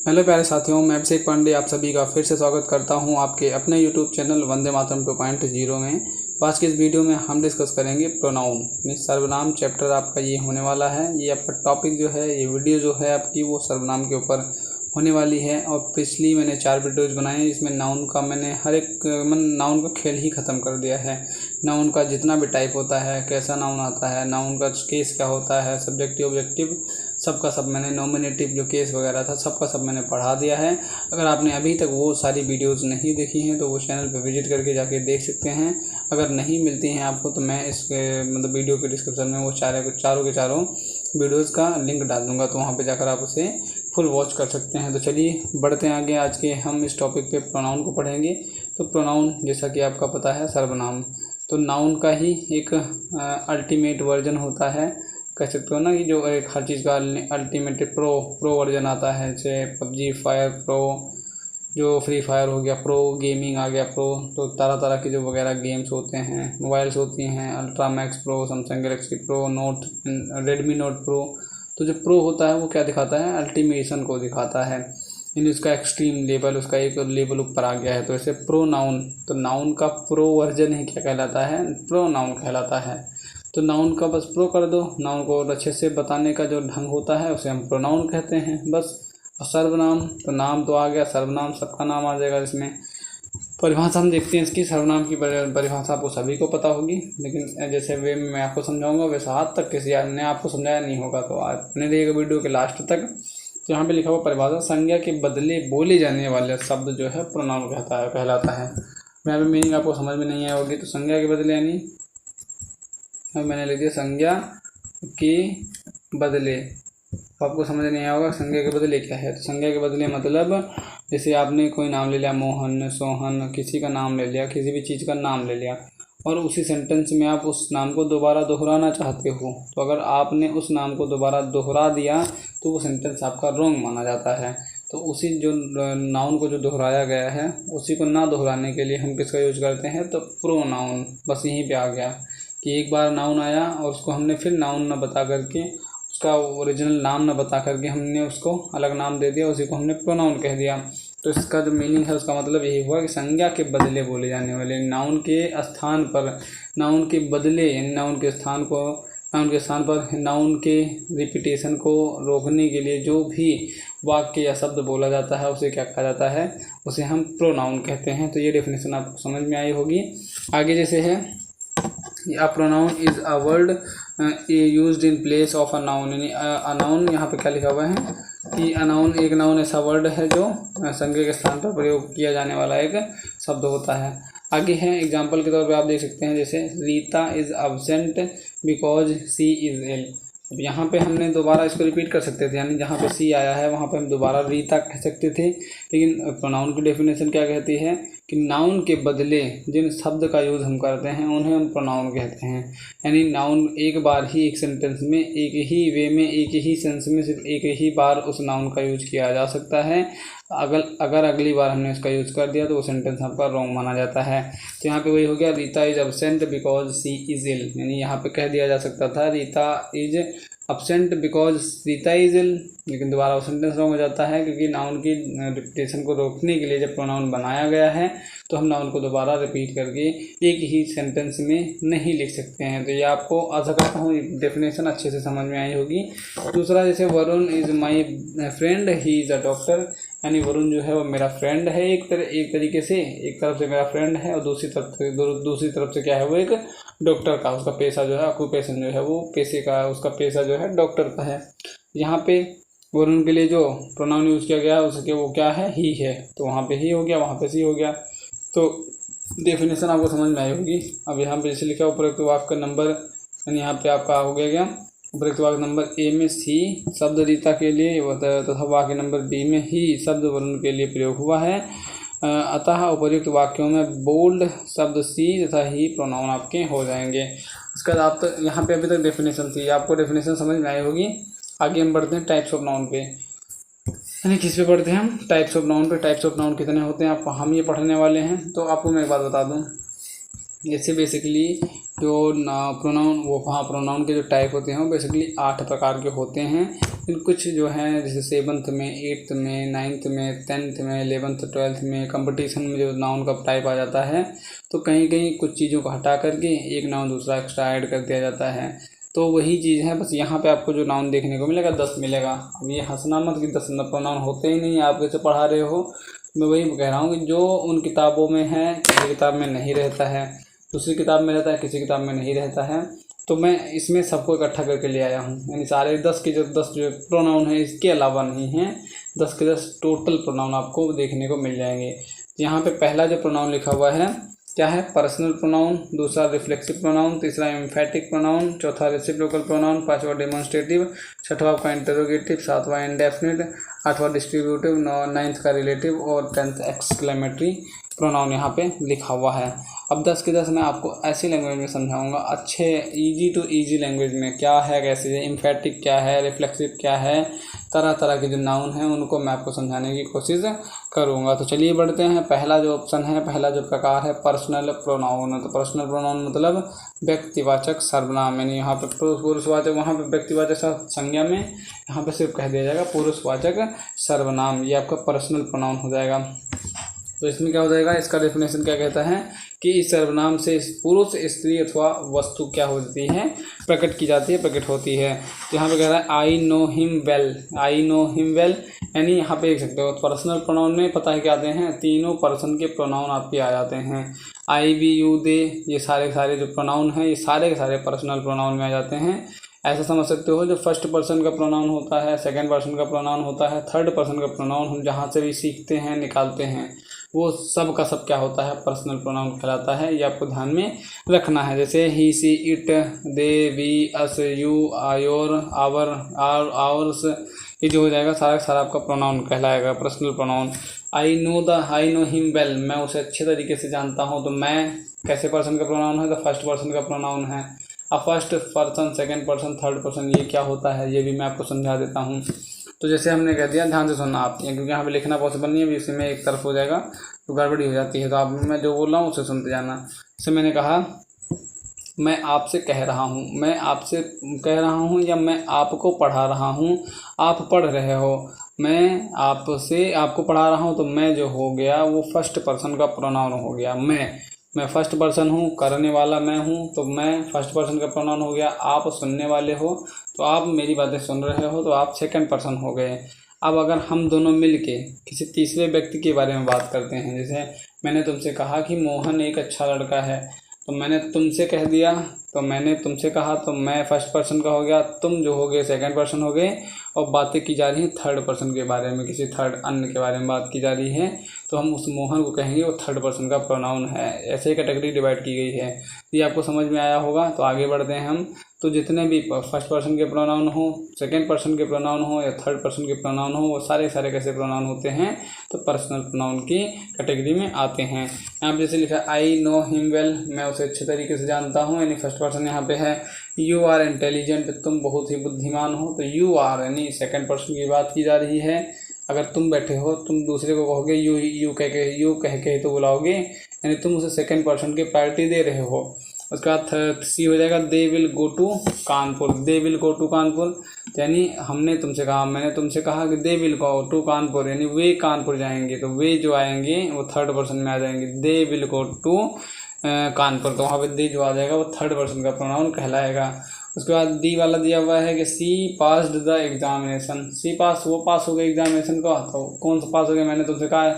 Hello प्यारे साथियों, मैं अभिषेक पांडे आप सभी का फिर से स्वागत करता हूं आपके अपने यूट्यूब चैनल वंदे मातरम 2.0 में। तो आज के इस वीडियो में हम डिस्कस करेंगे प्रोनाउन यानी सर्वनाम। चैप्टर आपका ये होने वाला है। ये आपका टॉपिक जो है, ये वीडियो जो है आपकी वो सर्वनाम के ऊपर होने वाली है। और पिछली मैंने 4 वीडियोज़ बनाए हैं, इसमें नाउन का मैंने हर एक नाउन का खेल ही ख़त्म कर दिया है। नाउन का जितना भी टाइप होता है, कैसा नाउन आता है, नाउन का केस क्या होता है, सब्जेक्टिव ऑब्जेक्टिव सबका सब मैंने, नॉमिनेटिव जो केस वगैरह था सबका सब मैंने पढ़ा दिया है। अगर आपने अभी तक वो सारी वीडियोज़ नहीं देखी हैं तो वो चैनल पर विजिट करके जाके देख सकते हैं। अगर नहीं मिलती हैं आपको तो मैं इस वीडियो के डिस्क्रिप्शन में वो चारों के चारों वीडियोज़ का लिंक डाल दूँगा, तो वहाँ पे जाकर आप उसे फुल वॉच कर सकते हैं। तो चलिए बढ़ते हैं आगे। आज के हम इस टॉपिक पे प्रोनाउन को पढ़ेंगे। तो प्रोनाउन जैसा कि आपका पता है सर्वनाम, तो नाउन का ही एक अल्टीमेट वर्जन होता है, कह सकते हो ना, कि जो एक हर चीज़ का अल्टीमेट प्रो वर्जन आता है। जैसे पबजी फायर प्रो, जो फ्री फायर हो गया प्रो, गेमिंग आ गया प्रो। तो तरह तरह के जो वगैरह गेम्स होते हैं, मोबाइल्स होती हैं, ultra max pro, Samsung Galaxy pro, note, Redmi note pro. तो जो प्रो होता है वो क्या दिखाता है, अल्टीमेशन को दिखाता है, यानी उसका एक्सट्रीम लेवल, उसका एक लेवल ऊपर आ गया है। तो ऐसे प्रो नाउन, तो नाउन का प्रो वर्जन ही क्या कहलाता है, प्रो नाउन कहलाता है। तो नाउन का बस प्रो कर दो, नाउन को और अच्छे से बताने का जो ढंग होता है उसे हम प्रोनाउन कहते हैं बस। और सर्वनाम, तो नाम तो आ गया, सर्वनाम सबका नाम आ जाएगा। इसमें परिभाषा हम देखते हैं इसकी। सर्वनाम की परिभाषा आपको सभी को पता होगी, लेकिन जैसे वे मैं आपको समझाऊंगा वैसा आज तक किसी ने आपको समझाया नहीं होगा, तो आप बने रहिएगा वीडियो के लास्ट तक। तो यहाँ पे लिखा हुआ परिभाषा, संज्ञा के बदले बोले जाने वाले शब्द जो है प्रोनाउन कहलाता है। यहाँ पे मीनिंग आपको समझ में नहीं आई होगी। तो संज्ञा के बदले यानी मैंने लिख दिया संज्ञा के बदले, आपको समझ नहीं आया होगा संज्ञा के बदले क्या है। तो संज्ञा के बदले मतलब जैसे आपने कोई नाम ले लिया, मोहन, सोहन, किसी का नाम ले लिया, किसी भी चीज़ का नाम ले लिया, और उसी सेंटेंस में आप उस नाम को दोबारा दोहराना चाहते हो, तो अगर आपने उस नाम को दोबारा दोहरा दिया तो वो सेंटेंस आपका रॉन्ग माना जाता है। तो उसी जो नाउन को जो दोहराया गया है उसी को ना दोहराने के लिए हम किसका यूज करते हैं, तो प्रोनाउन। बस यहीं पे आ गया कि एक बार नाउन आया और उसको हमने फिर नाउन ना बता करके, उसका ओरिजिनल नाम ना बता करके हमने उसको अलग नाम दे दिया, उसी को हमने प्रोनाउन कह दिया। तो इसका जो मीनिंग है उसका मतलब यही हुआ कि संज्ञा के बदले बोले जाने वाले, नाउन के स्थान पर, नाउन के बदले यानी नाउन के स्थान पर नाउन के रिपीटेशन को रोकने के लिए जो भी वाक्य या शब्द बोला जाता है उसे क्या कहा जाता है, उसे हम प्रोनाउन कहते हैं। तो ये डेफिनेशन आपको समझ में आई होगी। आगे जैसे है, a pronoun is a word used in place of a noun, यानी अ नाउन यहाँ पे क्या लिखा हुआ है कि अनाउन, एक नाउन ऐसा वर्ड है जो संज्ञा के स्थान पर प्रयोग किया जाने वाला एक शब्द होता है। आगे है एग्जाम्पल के तौर पे आप देख सकते हैं, जैसे Rita is absent because she is ill. अब यहाँ पे हमने दोबारा इसको रिपीट कर सकते थे, यानी जहाँ पे सी आया है वहाँ पे हम दोबारा रीता कह सकते थे, लेकिन प्रोनाउन की डेफिनेशन क्या कहती है कि नाउन के बदले जिन शब्द का यूज़ हम करते हैं उन्हें हम प्रोनाउन कहते हैं। यानी नाउन एक बार ही एक सेंटेंस में, एक ही वे में, एक ही सेंस में सिर्फ एक ही बार उस नाउन का यूज किया जा सकता है। अगर अगली बार हमने उसका यूज़ कर दिया तो वो सेंटेंस आपका रॉन्ग माना जाता है। तो यहाँ पे वही हो गया, Rita is absent because she is ill, यानी यहाँ पे कह दिया जा सकता था Rita is absent because Rita is ill, लेकिन दोबारा वो सेंटेंस रॉन्ग हो जाता है, क्योंकि नाउन की रिपीटेशन को रोकने के लिए जब प्रोनाउन बनाया गया है तो हम नाउन को दोबारा रिपीट करके एक ही सेंटेंस में नहीं लिख सकते हैं। तो ये आपको आशा करता हूँ डेफिनेशन अच्छे से समझ में आई होगी। दूसरा जैसे Varun is my friend, he is a doctor, यानी वरुण जो है वो मेरा फ्रेंड है। एक तरीके से, एक तरफ से मेरा फ्रेंड है और दूसरी तरफ से क्या है, वो एक डॉक्टर का, उसका पेशा जो है, ऑक्यूपेशन जो है वो पेशे का, उसका पेशा जो है डॉक्टर का है। यहाँ पे वरुण के लिए जो प्रोनाउन यूज़ किया गया उसके वो क्या है, ही है, तो वहाँ पे ही हो गया, वहाँ पे सी हो गया। तो डेफिनेशन आपको समझ में आई होगी। अब यहाँ पे जैसे लिखा उपरोक्त वाक्य नंबर, यानी यहाँ पे आपका हो गया उपरोक्त वाक्य नंबर ए में सी शब्द रीता के लिए तथा वाक्य नंबर बी में ही शब्द वरुण के लिए प्रयोग हुआ है। अतः उपर्युक्त वाक्यों में बोल्ड शब्द सी तथा ही प्रोनाउन आपके हो जाएंगे। इसके बाद आप तो यहाँ पे अभी तक डेफिनेशन थी, आपको डेफिनेशन समझ में आई होगी। आगे हम बढ़ते हैं टाइप्स ऑफ नाउन पे, यानी किस पे पढ़ते हैं हम, टाइप्स ऑफ नाउन पे। टाइप्स ऑफ नाउन कितने होते हैं आपको हम ये पढ़ने वाले हैं। तो आपको मैं एक बात बता दूं, जैसे बेसिकली जो प्रोनाउन, वो वहाँ प्रोनाउन के जो टाइप होते हैं वो बेसिकली 8 प्रकार के होते हैं। इन कुछ जो हैं जैसे 7th में, 8th में, 9th में, 10th में, 11th 12th में कंपटीशन में जो नाउन का टाइप आ जाता है तो कहीं कहीं कुछ चीज़ों को हटा करके एक नाउन दूसरा एक्स्ट्रा ऐड कर दिया जाता है। तो वही चीज़ है, बस यहाँ पे आपको जो नाउन देखने को मिलेगा 10 मिलेगा। अब ये हंसना मत कि 10 प्रोनाउन होते ही नहीं, आप कैसे पढ़ा रहे हो। मैं वही कह रहा हूँ कि जो उन किताबों में है किसी किताब में नहीं रहता है, दूसरी किताब में रहता है, किसी किताब में नहीं रहता है, तो मैं इसमें सबको इकट्ठा करके ले आया हूँ। यानी सारे 10 के जो 10 जो प्रोनाउन है इसके अलावा नहीं है, 10 के 10 टोटल प्रोनाउन आपको देखने को मिल जाएंगे। यहाँ पे पहला जो प्रोनाउन लिखा हुआ है क्या है, पर्सनल प्रोनाउन, दूसरा रिफ्लेक्सिव प्रोनाउन, तीसरा एम्फेटिक प्रोनाउन, चौथा रेसिप्रोकल प्रोनाउन, पांचवा डेमोन्स्ट्रेटिव, छठवां आपका इंटरोगेटिव, सातवां इंडेफिनिट, आठवां डिस्ट्रीब्यूटिव, 9th का रिलेटिव और 10th एक्सक्लेमेटरी प्रोनाउन यहाँ पे लिखा हुआ है। अब 10 के 10 मैं आपको ऐसी लैंग्वेज में समझाऊंगा, अच्छे इजी टू इजी लैंग्वेज में क्या है, कैसे एम्फेटिक क्या है, रिफ्लेक्सिव क्या है, तरह तरह के जो नाउन हैं उनको मैं आपको समझाने की कोशिश करूँगा। तो चलिए बढ़ते हैं। पहला जो ऑप्शन है, पहला जो प्रकार है पर्सनल प्रोनाउन। तो पर्सनल प्रोनाउन मतलब व्यक्तिवाचक सर्वनाम, यानी यहाँ पे पुरुषवाचक, वहाँ पे व्यक्तिवाचक संज्ञा में, यहाँ पे सिर्फ कह दिया जाएगा पुरुषवाचक सर्वनाम, ये आपका पर्सनल प्रोनाउन हो जाएगा। तो इसमें क्या हो जाएगा, इसका डेफिनेशन क्या कहता है कि इस सर्वनाम से पुरुष, स्त्री अथवा वस्तु क्या होती है, प्रकट की जाती है, प्रकट होती है। तो यहाँ पे कह रहा है आई नो हिम वेल, आई नो हिम वेल, यानी यहाँ पे देख सकते हो पर्सनल प्रोनाउन में पता है क्या आते हैं, तीनों पर्सन के प्रोनाउन आपके आ जाते हैं। आई, वी, यू, दे, ये सारे जो प्रोनाउन हैं ये सारे के सारे पर्सनल प्रोनाउन में आ जाते हैं। ऐसा समझ सकते हो जो फर्स्ट पर्सन का प्रोनाउन होता है, सेकंड पर्सन का प्रोनाउन होता है, थर्ड पर्सन का प्रोनाउन हम जहाँ से भी सीखते हैं, निकालते हैं, वो सब का सब क्या होता है, पर्सनल प्रोनाउन कहलाता है। ये आपको ध्यान में रखना है। जैसे he, she, it, they, we, us, you, your, our, ours, ये जो हो जाएगा सारा सारा आपका प्रोनाउन कहलाएगा, personal pronoun. I know him well, मैं उसे अच्छे तरीके से जानता हूँ, तो मैं कैसे पर्सन का प्रोनाउन है, तो फर्स्ट पर्सन का प्रोनाउन है। अब first person, second person, third person ये क्या होता है ये भी मैं आपको समझा देता हूँ। तो जैसे हमने कह दिया, ध्यान से सुनना आप, क्योंकि यहाँ पे लिखना पॉसिबल नहीं है, अभी इसी में एक तरफ हो जाएगा तो गड़बड़ी हो जाती है। तो आप, मैं जो बोल रहा हूँ उसे सुनते जाना। जैसे मैंने कहा मैं आपसे कह रहा हूँ, मैं आपसे कह रहा हूँ, या मैं आपको पढ़ा रहा हूँ, आप पढ़ रहे हो। मैं आपसे आपको पढ़ा रहा हूँ, तो मैं जो हो गया वो फर्स्ट पर्सन का प्रोनाउन हो गया। मैं फर्स्ट पर्सन हूँ, करने वाला मैं हूँ, तो मैं फर्स्ट पर्सन का प्रोनाउन हो गया। आप सुनने वाले हो, तो आप मेरी बातें सुन रहे हो, तो आप सेकंड पर्सन हो गए। अब अगर हम दोनों मिलके किसी तीसरे व्यक्ति के बारे में बात करते हैं, जैसे मैंने तुमसे कहा कि मोहन एक अच्छा लड़का है, तो मैंने तुमसे कह दिया, तो मैंने तुमसे कहा, तो मैं फर्स्ट पर्सन का हो गया, तुम जो हो गए सेकंड पर्सन हो गए, और बातें की जा रही हैं थर्ड पर्सन के बारे में, किसी थर्ड अन्य के बारे में बात की जा रही है, तो हम उस मोहन को कहेंगे वो थर्ड पर्सन का प्रोनाउन है। ऐसे ही कैटेगरी डिवाइड की गई है। ये आपको समझ में आया होगा। तो आगे बढ़ते हैं हम। तो जितने भी फर्स्ट पर्सन के प्रोनाउन हो, सेकंड पर्सन के प्रोनाउन हो, या थर्ड पर्सन के प्रोनाउन हो, वो सारे कैसे प्रोनाउन होते हैं, तो पर्सनल प्रोनाउन की कैटेगरी में आते हैं। यहाँ पे जैसे लिखा आई नो हिम वेल, मैं उसे अच्छे तरीके से जानता हूँ, यानी फर्स्ट पर्सन यहाँ पे है। यू आर इंटेलिजेंट, तुम बहुत ही बुद्धिमान हो, तो यू आर यानी सेकंड पर्सन की बात की जा रही है। अगर तुम बैठे हो, तुम दूसरे को कहोगे यू कह के तो बुलाओगे, यानी तुम उसे सेकंड पर्सन की प्रायोरिटी दे रहे हो। उसके बाद सी हो जाएगा they will go to Kanpur, they will go to Kanpur, यानी हमने तुमसे कहा, मैंने तुमसे कहा कि they will go to Kanpur, यानी वे कानपुर जाएंगे, तो वे जो आएंगे वो थर्ड पर्सन में आ जाएंगे। They will go to Kanpur, तो वहाँ पे दे जो आ जाएगा वो थर्ड पर्सन का प्रोनाउन कहलाएगा। उसके बाद डी वाला दिया हुआ है कि सी पास्ड द एग्जामिनेशन, सी पास, वो पास हो गए एग्जामिनेशन को, तो कौन सा पास हो गया, मैंने तुमसे कहा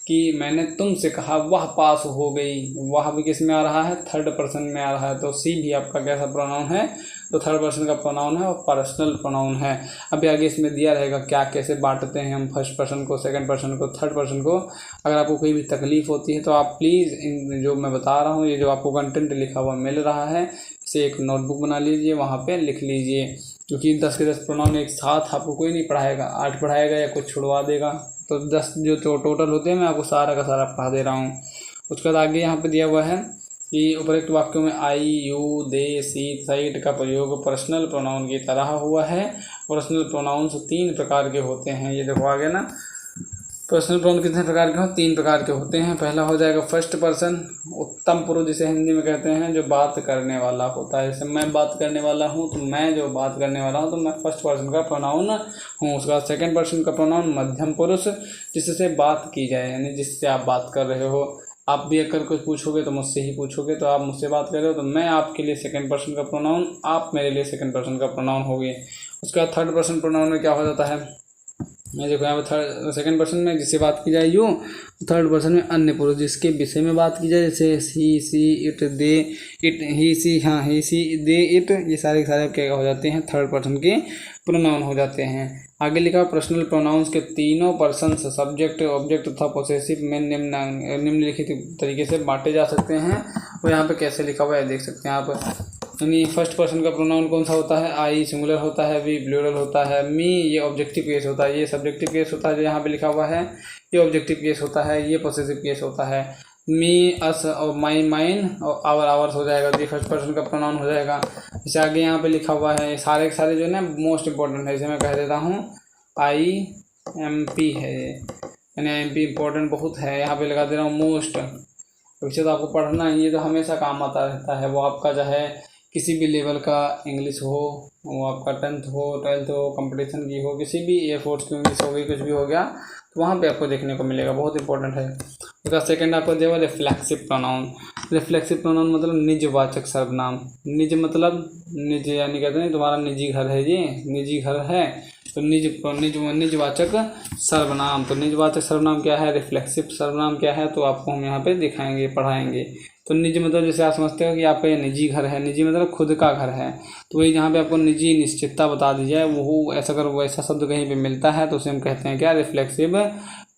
कि मैंने तुमसे कहा वह पास हो गई, वह भी किस में आ रहा है, थर्ड पर्सन में आ रहा है, तो सी भी आपका कैसा प्रोनाउन है, तो थर्ड पर्सन का प्रोनाउन है और पर्सनल प्रोनाउन है। अभी आगे इसमें दिया रहेगा क्या कैसे बांटते हैं हम फर्स्ट पर्सन को, सेकंड पर्सन को, थर्ड पर्सन को। अगर आपको कोई भी तकलीफ होती है तो आप प्लीज़ इन जो मैं बता रहा हूँ, ये जो आपको कंटेंट लिखा हुआ मिल रहा है, इसे एक नोटबुक बना लीजिए, वहाँ पे लिख लीजिए, क्योंकि 10 के 10 प्रोनाउन एक साथ आपको कोई नहीं पढ़ाएगा, 8 पढ़ाएगा या कुछ छुड़वा देगा, तो 10 जो तो टोटल होते हैं मैं आपको सारा का सारा पढ़ा दे रहा हूँ। उसके बाद आगे यहाँ पे दिया हुआ है कि उपरोक्त वाक्यों में आई, यू, दे, सी, साइट का प्रयोग पर्सनल प्रोनाउन की तरह हुआ है। पर्सनल प्रोनाउंस 3 प्रकार के होते हैं, ये देखो आगे ना, पर्सनल प्रोनाउन कितने प्रकार के हो? 3 प्रकार के होते हैं। पहला हो जाएगा फर्स्ट पर्सन, उत्तम पुरुष जिसे हिंदी में कहते हैं, जो बात करने वाला होता है। जैसे मैं बात करने वाला हूँ, तो मैं जो बात करने वाला हूँ तो मैं फर्स्ट पर्सन का प्रोनाउन हूँ। उसके बाद सेकंड पर्सन का प्रोनाउन मध्यम पुरुष, जिससे बात की जाए, यानी जिससे आप बात कर रहे हो। आप भी अगर कुछ पूछोगे तो मुझसे ही पूछोगे, तो आप मुझसे बात कर रहे हो तो मैं आपके लिए सेकंड पर्सन का प्रोनाउन, आप मेरे लिए सेकंड पर्सन का प्रोनाउन हो गए। उसके बाद थर्ड पर्सन प्रोनाउन में क्या हो जाता है? मैं देखो यहाँ पर सेकंड पर्सन में जिससे बात की जाए यूँ, थर्ड पर्सन में अन्य पुरुष जिसके विषय में बात की जाए, जैसे he, she, it, they, it, ही, सी, हाँ, ही, सी, दे, इट, ये सारे के सारे क्या हो जाते हैं? थर्ड पर्सन के प्रोनाउन हो जाते हैं। आगे लिखा पर्सनल प्रोनाउंस के तीनों पर्सन्स सब्जेक्ट, ऑब्जेक्ट तथा पोसेसिव में निम्नलिखित तरीके से बांटे जा सकते हैं। और यहाँ पे कैसे लिखा हुआ है देख सकते हैं आप। यानी फर्स्ट पर्सन का प्रोनाउन कौन सा होता है? आई सिंगुलर होता है, वी प्लूरल होता है, मी ये ऑब्जेक्टिव केस होता है, ये सब्जेक्टिव केस होता है जो यहाँ पे लिखा हुआ है, ये ऑब्जेक्टिव केस होता है, ये पोसेसिव केस होता है। मी, अस और माई, माइन और आवर, आवर्स हो जाएगा, तो ये फर्स्ट पर्सन का प्रोनाउन हो जाएगा। जैसे आगे यहाँ पे लिखा हुआ है, सारे के सारे जो है ना मोस्ट इंपॉर्टेंट है, इसे मैं कह देता हूँ आई एम पी है ये, यानी एम पी इंपॉर्टेंट बहुत है, यहाँ पे लगा दे रहा हूँ मोस्ट। वैसे तो आपको पढ़ना है, ये तो हमेशा काम आता रहता है। वो आपका चाहे किसी भी लेवल का इंग्लिश हो, वो आपका 10th हो, 12th हो, कंपटीशन की हो, किसी भी एयरफोर्स की इंग्लिश हो गई, कुछ भी हो गया, तो वहाँ पे आपको देखने को मिलेगा, बहुत इंपॉर्टेंट है। उसका सेकंड आपको देगा रिफ्लेक्सिव प्रोनाउन। रिफ्लेक्सिव प्रोनाउन मतलब निजवाचक सर्वनाम। निज मतलब निज, यानी कहते हैं तुम्हारा निजी घर है, ये निजी घर है, तो निजवाचक सर्वनाम। तो निजवाचक सर्वनाम क्या है, रिफ्लेक्सिव सर्वनाम क्या है, तो आपको हम यहाँ पे दिखाएंगे, पढ़ाएंगे। तो निज मतलब जैसे आप समझते हो कि आपका ये निजी घर है, निजी मतलब खुद का घर है, तो वही जहाँ पे आपको निजी निश्चितता बता दी जाए, वो ऐसा अगर वो ऐसा शब्द कहीं पे मिलता है तो उसे हम कहते हैं क्या? Reflexive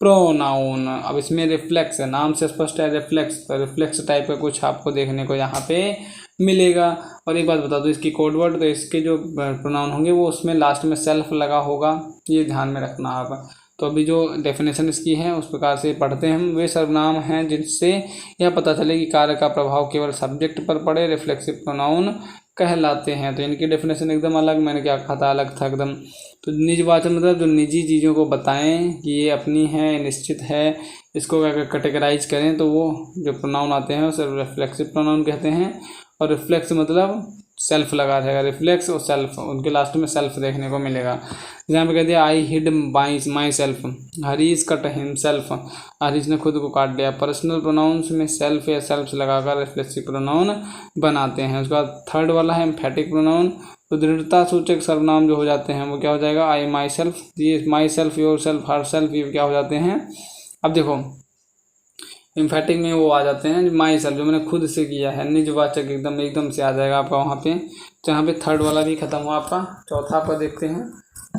pronoun. अब इसमें रिफ्लेक्स है, नाम से स्पष्ट है रिफ्लेक्स, तो रिफ्लेक्स टाइप का कुछ आपको देखने को यहाँ पे मिलेगा। और एक बात बता दो, इसकी कोडवर्ड, तो इसके जो प्रोनाउन होंगे वो उसमें लास्ट में सेल्फ लगा होगा, ये ध्यान में रखना आप। तो अभी जो डेफिनेशन इसकी है उस प्रकार से पढ़ते हैं हम। वे सर्वनाम हैं जिनसे यह पता चले कि कार्य का प्रभाव केवल सब्जेक्ट पर पड़े, रिफ्लेक्सिव प्रोनाउन कहलाते हैं। तो इनकी डेफिनेशन एकदम अलग, मैंने क्या कहा था, अलग था एकदम। तो निजवाचक मतलब जो निजी चीज़ों को बताएं कि ये अपनी है, निश्चित है, इसको अगर कैटेगराइज करें तो वो जो प्रोनाउन आते हैं उसे रिफ्लेक्सिव प्रोनाउन कहते हैं। और रिफ्लेक्स मतलब सेल्फ लगा रहेगा, रिफ्लेक्स और सेल्फ, उनके लास्ट में सेल्फ देखने को मिलेगा। जहाँ पे कह दिया I hid myself, Harish cut himself, Harish ने खुद को काट लिया। पर्सनल प्रोनाउंस में सेल्फ या सेल्फ लगाकर रिफ्लेक्सिव प्रोनाउन बनाते हैं। उसके बाद थर्ड वाला है एम्फेटिक प्रोनाउन। तो दृढ़ता सूचक सर्वनाम जो हो जाते हैं वो क्या हो जाएगा? आई माई सेल्फ, ये my self, your self, her self, ये क्या हो जाते हैं? अब देखो एम्फेटिक में वो आ जाते हैं माई सेल्फ, जो मैंने खुद से किया है, निजवाचक एकदम से आ जाएगा आपका वहाँ पे। तो यहाँ पे थर्ड वाला भी खत्म हुआ आपका। चौथा आपका देखते हैं,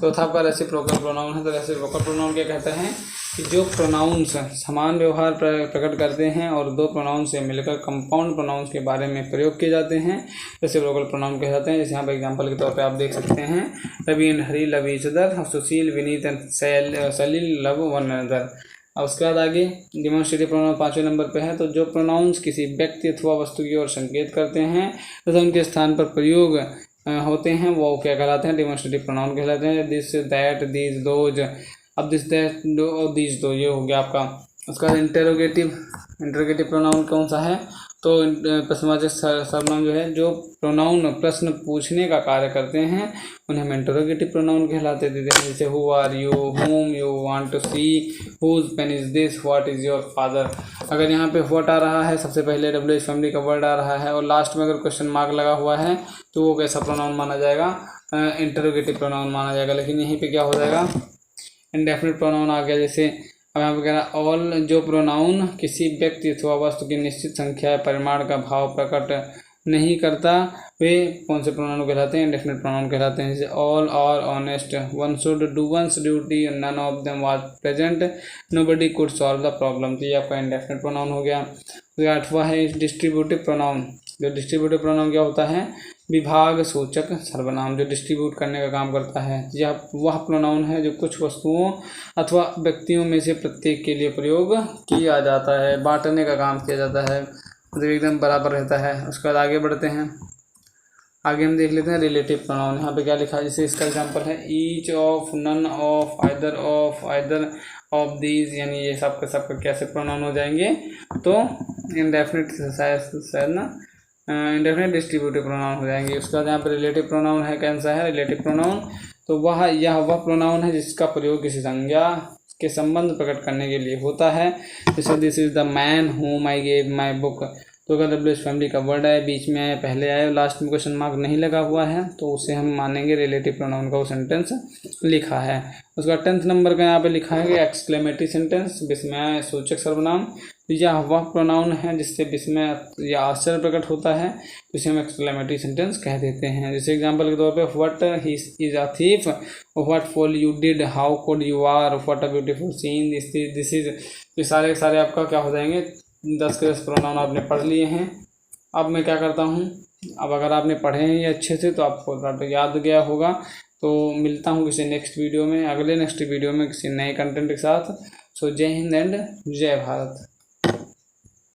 चौथा आपका रेसिप्रोकल प्रोनाउन है। तो रेसिप्रोकल प्रोनाउन क्या कहते हैं कि जो प्रोनाउंस समान व्यवहार प्रकट करते हैं और दो प्रोनाउन से मिलकर कंपाउंड प्रोनाउंस के बारे में प्रयोग किए जाते हैं, रेसिप्रोकल प्रोनाउन कहे जाते हैं। जैसे यहाँ पे एग्जांपल के तौर पे आप देख सकते हैं, Ravi and Hari love each other, Sushil, Vineet and Salil love one another. और उसके बाद आगे डिमॉन्स्ट्रेटिव प्रोनाउन 5वें नंबर पे है। तो जो प्रोनाउंस किसी व्यक्ति अथवा वस्तु की ओर संकेत करते हैं तथा उनके स्थान पर प्रयोग होते हैं वो क्या कहलाते हैं? डिमॉन्स्ट्रेटिव प्रोनाउन कहलाते हैं। This, that, these, those. अब दिस, दैट, दो और दीज, दो, ये हो गया आपका। उसका बाद इंटरोगेटिव प्रोनाउन कौन सा है? तो प्रश्नवाचक सर्वनाम जो है, जो प्रोनाउन प्रश्न पूछने का कार्य करते हैं उन्हें हम इंटरोगेटिव प्रोनाउन कहलाते थे। जैसे who are you, whom you want to see, whose pen is this, what is your father। अगर यहाँ पे व्हाट आ रहा है, सबसे पहले WH फैमिली का वर्ड आ रहा है और लास्ट में अगर क्वेश्चन मार्क लगा हुआ है तो वो कैसा प्रोनाउन माना जाएगा? इंटरोगेटिव प्रोनाउन माना जाएगा। लेकिन यहीं पे क्या हो जाएगा? इंडेफिनिट प्रोनाउन आ गया। जैसे अब यहाँ पे कह रहा है ऑल, जो प्रोनाउन किसी व्यक्ति अथवा वस्तु की निश्चित संख्या परिमाण का भाव प्रकट नहीं करता वे कौन से प्रोनाउन कहलाते हैं? इंडेफिनिट प्रोनाउन कहलाते हैं। जैसे all are honest, one should do one's duty, none of them was present, nobody could solve the problem. तो ये आपका इंडेफिनिट प्रोनाउन हो गया। तो 8वां है डिस्ट्रीब्यूटिव प्रोनाउन। जो डिस्ट्रीब्यूटिव प्रोनाउन क्या होता है? विभाग सूचक सर्वनाम, जो डिस्ट्रीब्यूट करने का काम करता है। यह वह प्रोनाउन है जो कुछ वस्तुओं अथवा व्यक्तियों में से प्रत्येक के लिए प्रयोग किया जाता है, बांटने का काम किया जाता है, मतलब एकदम बराबर रहता है। उसके बाद आगे बढ़ते हैं, आगे हम देख लेते हैं रिलेटिव प्रोनाउन। यहाँ पे क्या लिखा है? जैसे इसका एग्जांपल है each of, none of, either of, either of these, यानी ये सबका सबका कैसे प्रोनाउन हो जाएंगे, तो इंडेफिनिट शायद ना इंडेफिनिट डिस्ट्रीब्यूटिव प्रोनाउन हो जाएंगे। उसके बाद यहाँ पर रिलेटिव प्रोनाउन है, कौन सा है रिलेटिव प्रोनाउन, तो वह प्रोनाउन है जिसका प्रयोग किसी संज्ञा के संबंध प्रकट करने के लिए होता है। जैसे this is the man home I gave my book, तो अगर डब्ल्यूएच फैमिली का वर्ड है, बीच में आए, पहले आए, लास्ट में क्वेश्चन मार्क नहीं लगा हुआ है, तो उसे हम मानेंगे रिलेटिव प्रोनाउन का वो सेंटेंस लिखा है। उसका 10th नंबर का यहाँ पे लिखा है कि एक्सक्लेमेटरी सेंटेंस, विस्मय सूचक सर्वनाम, तो यह वह प्रोनाउन है जिससे विस्मय या आश्चर्य प्रकट होता है, तो इसे हम एक्सक्लेमेटरी सेंटेंस कह देते हैं। जैसे एग्जांपल के तौर पे what he is a thief, what fall you did, how could you are, what a beautiful scene, this is, ये सारे सारे आपका क्या हो जाएंगे, 10 के 10 प्रोनाउन आपने पढ़ लिए हैं। अब मैं क्या करता हूँ, अब अगर आपने पढ़े हैं ये अच्छे से तो आपको याद गया होगा। तो मिलता हूँ किसी नेक्स्ट वीडियो में, अगले नेक्स्ट वीडियो में किसी नए कंटेंट के साथ। सो जय हिंद एंड जय भारत।